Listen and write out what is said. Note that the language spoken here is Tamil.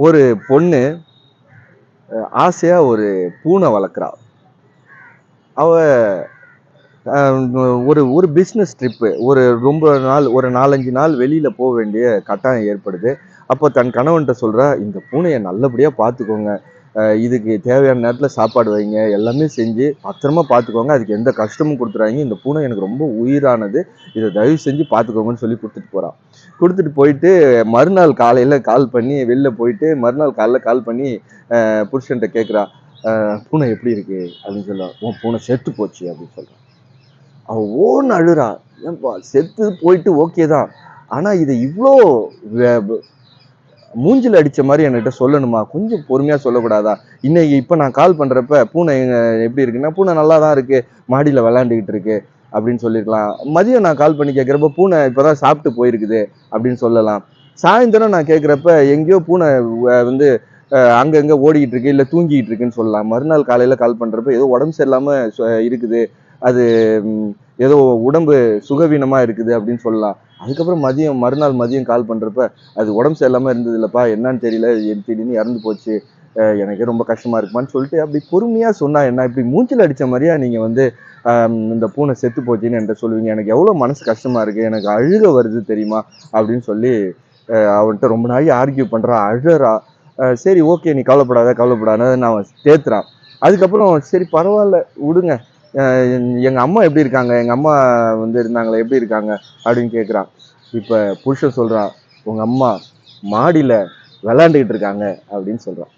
ஒரு பொண்ணு ஆசையா ஒரு பூனை வளர்க்குறா. அவ ஒரு ஒரு பிஸ்னஸ் ட்ரிப்பு ரொம்ப நாள் ஒரு 4, 5 நாள் வெளியில வேண்டிய கட்டாயம் ஏற்படுது. அப்போ தன் கணவன்ட்ட சொல்றா, "இந்த பூனைய நல்லபடியா பார்த்துக்கோங்க. இதுக்கு தேவையான நேரத்துல சாப்பாடு வைங்க. எல்லாமே செஞ்சு பத்திரமா பார்த்துக்கோங்க. அதுக்கு எந்த கஷ்டமும் குடுத்துறாதீங்க. இந்த பூனை எனக்கு ரொம்ப உயிரானது. இத தயவு செஞ்சு பார்த்துக்கோங்கன்னு" சொல்லி குடுத்துட்டு போறா. குடுத்துட்டு போயிட்டு மறுநாள் காலையில கால் பண்ணி வெளில போயிட்டு மறுநாள் காலைல கால் பண்ணி புருஷன்ட்ட கேட்குறா, "பூனை எப்படி இருக்கு?" அப்படின்னு சொல்லுவா. "உன் பூனை செத்து போச்சு" அப்படின்னு சொல்றா. அவ ஓன்னு அழுறா. ஏன்பா செத்து போயிட்டு ஓகே தான். ஆனா இத இவ்ளோ வெ ப மூஞ்சில அடிச்ச மாரி என்கிட்ட சொல்லணுமா? கொஞ்சம் பொறுமையா சொல்லக்கூடாதா? இப்ப நான் கால் பண்றப்ப பூனை எப்படி இருக்குன்னா, "பூனை நல்லா தான் இருக்கு. மாடியில விளையாண்டுகிட்டு இருக்கு" அப்படின்னு சொல்லிருக்கலாம். மதியம் நான் கால் பண்ணி கேட்கிறப்ப, "பூனை இப்பதான் சாப்பிட்டு போயிருக்குது" அப்படின்னு சொல்லலாம். சாயந்தரம் நான் கேட்கிறப்ப, எங்கேயோ பூனை வந்து அங்கங்க ஓடிக்கிட்டு இருக்கு, இல்ல தூங்கிட்டு இருக்குன்னு சொல்லலாம். மறுநாள் காலையில கால் பண்றப்ப, ஏதோ உடம்பு சரியில்லாம இருக்குது. அது ம் ஏதோ உடம்பு சுகவீனமா இருக்குது அப்படின்னு சொல்லலாம். அதுக்கப்புறம் மறுநாள் மதியம் கால் பண்றப்ப, "அது உடம்பு சரியில்லாம இருந்தது இல்லப்பா, என்னன்னு தெரியல. திடீர்னு இறந்து போச்சு. எனக்கே ரொம்ப கஷ்டமா இருக்குமான்னு" சொல்லிட்டு அப்படி பொறுமையா சொன்னா என்ன? இப்படி மூஞ்சில அடிச்ச மாரியா நீங்க வந்து இந்த பூனை செத்து போச்சுன்னு என்ட்ட சொல்லுவீங்க? எனக்கு எவ்வளோ மனசு கஷ்டமா இருக்கு. எனக்கு அழுகை வருது தெரியுமா? அப்படின்னு சொல்லி அவன்ட்ட ரொம்ப நாழி ஆர்க்யூ பண்றா, அழறா. சரி ஓகே நீ கவலைப்படாத, கவலைப்படாதன்னு அவன் தேத்துறான். அதுக்கப்புறம் சரி பரவால்ல விடுங்க. அ எங்க அம்மா எப்படி இருக்காங்க? எங்க அம்மா வந்து இருந்தாங்களே எப்படி இருக்காங்க? அப்படின்னு கேட்குறான். இப்ப புருஷன் சொல்றான், உங்க அம்மா மாடியில விளையாண்டுகிட்டு இருக்காங்க அப்படின்னு சொல்றான்.